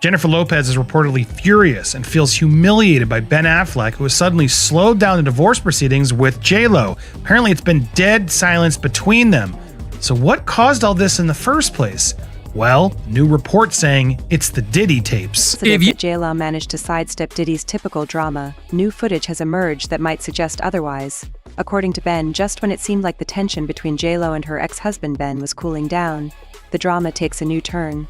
Jennifer Lopez is reportedly furious and feels humiliated by Ben Affleck, who has suddenly slowed down the divorce proceedings with JLO. Apparently, it's been dead silence between them. So what caused all this in the first place? Well, new reports saying it's the Diddy tapes. If JLO managed to sidestep Diddy's typical drama, new footage has emerged that might suggest otherwise. According to Ben, just when it seemed like the tension between JLO and her ex-husband Ben was cooling down, the drama takes a new turn.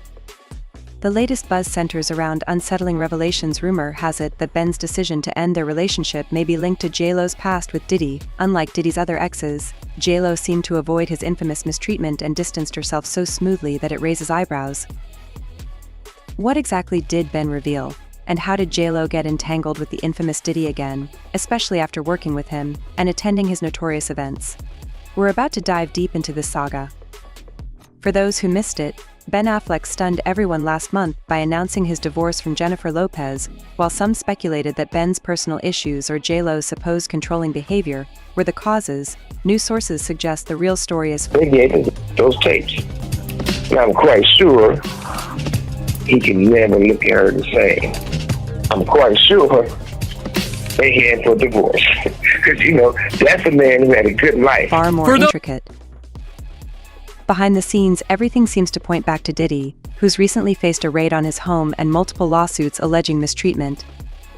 The latest buzz centers around unsettling revelations. Rumor has it that Ben's decision to end their relationship may be linked to JLo's past with Diddy. Unlike Diddy's other exes, JLo seemed to avoid his infamous mistreatment and distanced herself so smoothly that it raises eyebrows. What exactly did Ben reveal? And how did JLo get entangled with the infamous Diddy again, especially after working with him and attending his notorious events? We're about to dive deep into this saga. For those who missed it, Ben Affleck stunned everyone last month by announcing his divorce from Jennifer Lopez. While some speculated that Ben's personal issues or JLo's supposed controlling behavior were the causes, new sources suggest the real story is they gave him those tapes. And I'm quite sure he can never look at her the same. I'm quite sure they headed for divorce. Because, that's a man who had a good life. Far more intricate. Behind the scenes, everything seems to point back to Diddy, who's recently faced a raid on his home and multiple lawsuits alleging mistreatment.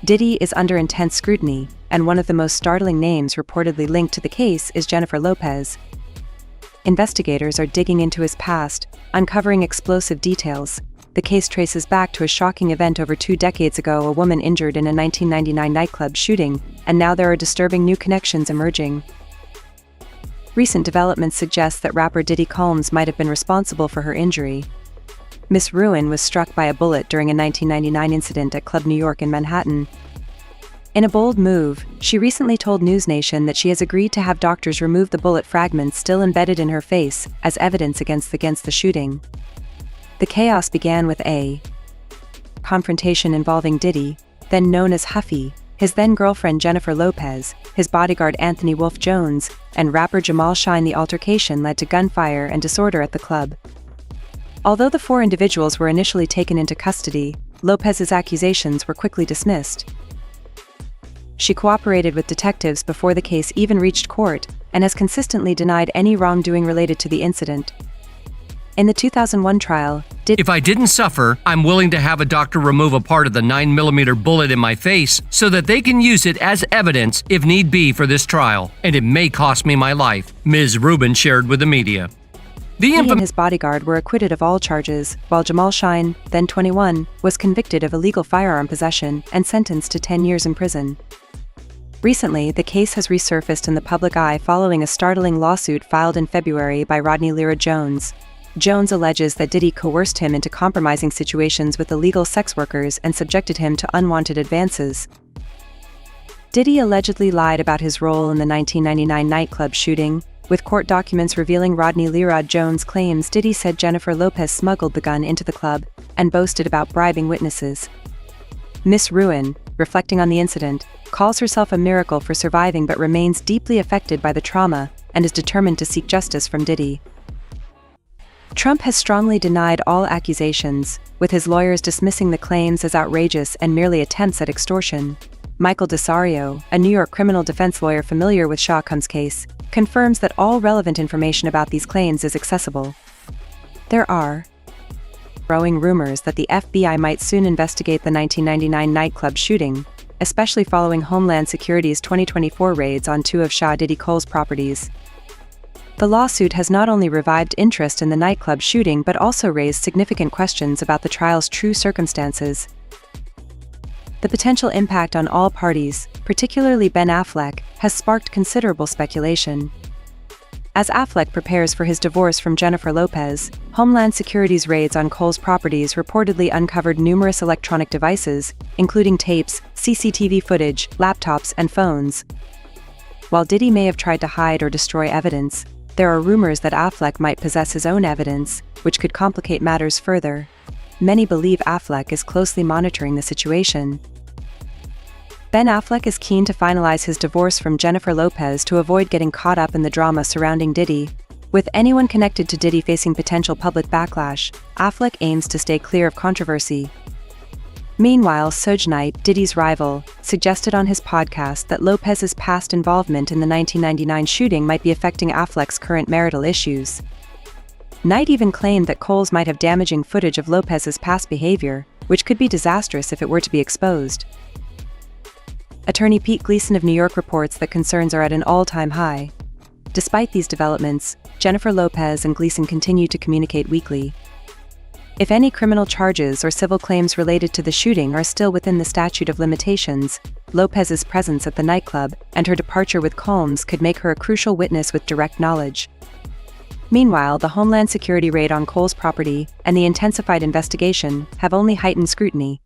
Diddy is under intense scrutiny, and one of the most startling names reportedly linked to the case is Jennifer Lopez. Investigators are digging into his past, uncovering explosive details. The case traces back to a shocking event over 2 decades ago, a woman injured in a 1999 nightclub shooting, and now there are disturbing new connections emerging. Recent developments suggest that rapper Diddy Combs might have been responsible for her injury. Miss Ruin was struck by a bullet during a 1999 incident at Club New York in Manhattan. In a bold move, she recently told NewsNation that she has agreed to have doctors remove the bullet fragments still embedded in her face as evidence against the shooting. The chaos began with a confrontation involving Diddy, then known as Huffy, his then-girlfriend Jennifer Lopez, his bodyguard Anthony Wolf Jones, and rapper Jamal Shine. The altercation led to gunfire and disorder at the club. Although the 4 individuals were initially taken into custody, Lopez's accusations were quickly dismissed. She cooperated with detectives before the case even reached court, and has consistently denied any wrongdoing related to the incident. In the 2001 trial, If I didn't suffer, I'm willing to have a doctor remove a part of the 9mm bullet in my face so that they can use it as evidence if need be for this trial, and it may cost me my life, Ms. Rubin shared with the media. He and his bodyguard were acquitted of all charges, while Jamal Shine, then 21, was convicted of illegal firearm possession and sentenced to 10 years in prison. Recently, the case has resurfaced in the public eye following a startling lawsuit filed in February by Rodney Lira Jones. Jones alleges that Diddy coerced him into compromising situations with illegal sex workers and subjected him to unwanted advances. Diddy allegedly lied about his role in the 1999 nightclub shooting, with court documents revealing Rodney Lira Jones claims Diddy said Jennifer Lopez smuggled the gun into the club and boasted about bribing witnesses. Miss Ruin, reflecting on the incident, calls herself a miracle for surviving but remains deeply affected by the trauma and is determined to seek justice from Diddy. Trump has strongly denied all accusations, with his lawyers dismissing the claims as outrageous and merely attempts at extortion. Michael DeSario, a New York criminal defense lawyer familiar with Shah Combs' case, confirms that all relevant information about these claims is accessible. There are growing rumors that the FBI might soon investigate the 1999 nightclub shooting, especially following Homeland Security's 2024 raids on 2 of Shah Diddy Cole's properties. The lawsuit has not only revived interest in the nightclub shooting but also raised significant questions about the trial's true circumstances. The potential impact on all parties, particularly Ben Affleck, has sparked considerable speculation. As Affleck prepares for his divorce from Jennifer Lopez, Homeland Security's raids on Cole's properties reportedly uncovered numerous electronic devices, including tapes, CCTV footage, laptops, and phones. While Diddy may have tried to hide or destroy evidence, there are rumors that Affleck might possess his own evidence, which could complicate matters further. Many believe Affleck is closely monitoring the situation. Ben Affleck is keen to finalize his divorce from Jennifer Lopez to avoid getting caught up in the drama surrounding Diddy. With anyone connected to Diddy facing potential public backlash, Affleck aims to stay clear of controversy. Meanwhile, Suge Knight, Diddy's rival, suggested on his podcast that Lopez's past involvement in the 1999 shooting might be affecting Affleck's current marital issues. Knight even claimed that Coles might have damaging footage of Lopez's past behavior, which could be disastrous if it were to be exposed. Attorney Pete Gleason of New York reports that concerns are at an all-time high. Despite these developments, Jennifer Lopez and Gleason continue to communicate weekly. If any criminal charges or civil claims related to the shooting are still within the statute of limitations, Lopez's presence at the nightclub and her departure with Combs could make her a crucial witness with direct knowledge. Meanwhile, the Homeland Security raid on Cole's property and the intensified investigation have only heightened scrutiny.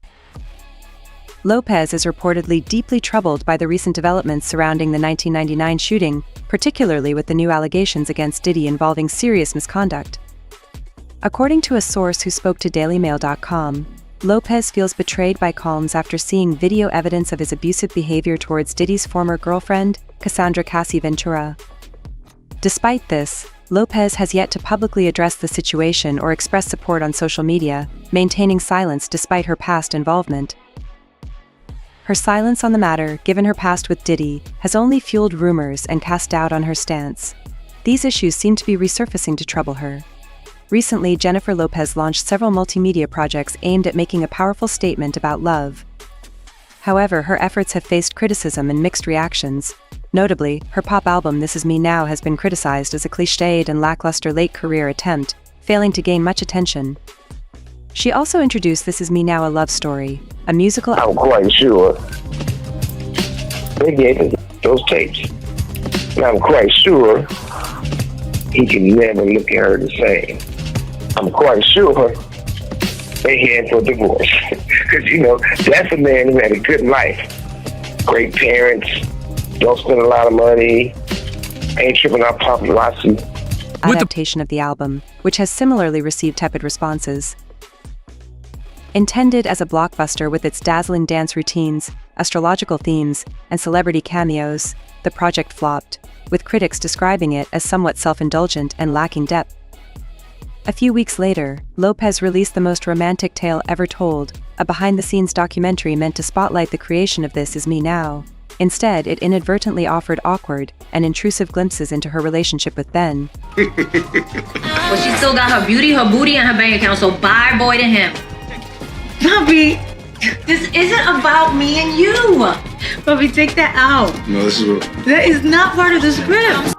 Lopez is reportedly deeply troubled by the recent developments surrounding the 1999 shooting, particularly with the new allegations against Diddy involving serious misconduct. According to a source who spoke to DailyMail.com, Lopez feels betrayed by Combs after seeing video evidence of his abusive behavior towards Diddy's former girlfriend, Cassandra Cassie Ventura. Despite this, Lopez has yet to publicly address the situation or express support on social media, maintaining silence despite her past involvement. Her silence on the matter, given her past with Diddy, has only fueled rumors and cast doubt on her stance. These issues seem to be resurfacing to trouble her. Recently, Jennifer Lopez launched several multimedia projects aimed at making a powerful statement about love. However, her efforts have faced criticism and mixed reactions. Notably, her pop album This Is Me Now has been criticized as a cliched and lackluster late-career attempt, failing to gain much attention. She also introduced This Is Me Now, a love story, a musical. I'm quite sure they gave us those tapes. And I'm quite sure he can never look at her the same. I'm quite sure they heading for divorce. Because, that's a man who had a good life. Great parents, don't spend a lot of money, ain't tripping out paparazzi. Adaptation of the album, which has similarly received tepid responses. Intended as a blockbuster with its dazzling dance routines, astrological themes, and celebrity cameos, the project flopped, with critics describing it as somewhat self-indulgent and lacking depth. A few weeks later, Lopez released the most romantic tale ever told, a behind-the-scenes documentary meant to spotlight the creation of This Is Me Now. Instead, it inadvertently offered awkward and intrusive glimpses into her relationship with Ben. Well, she still got her beauty, her booty, and her bank account, so bye boy to him. Bobby, This isn't about me and you. Bobby, take that out. No, this is what. That is not part of the script.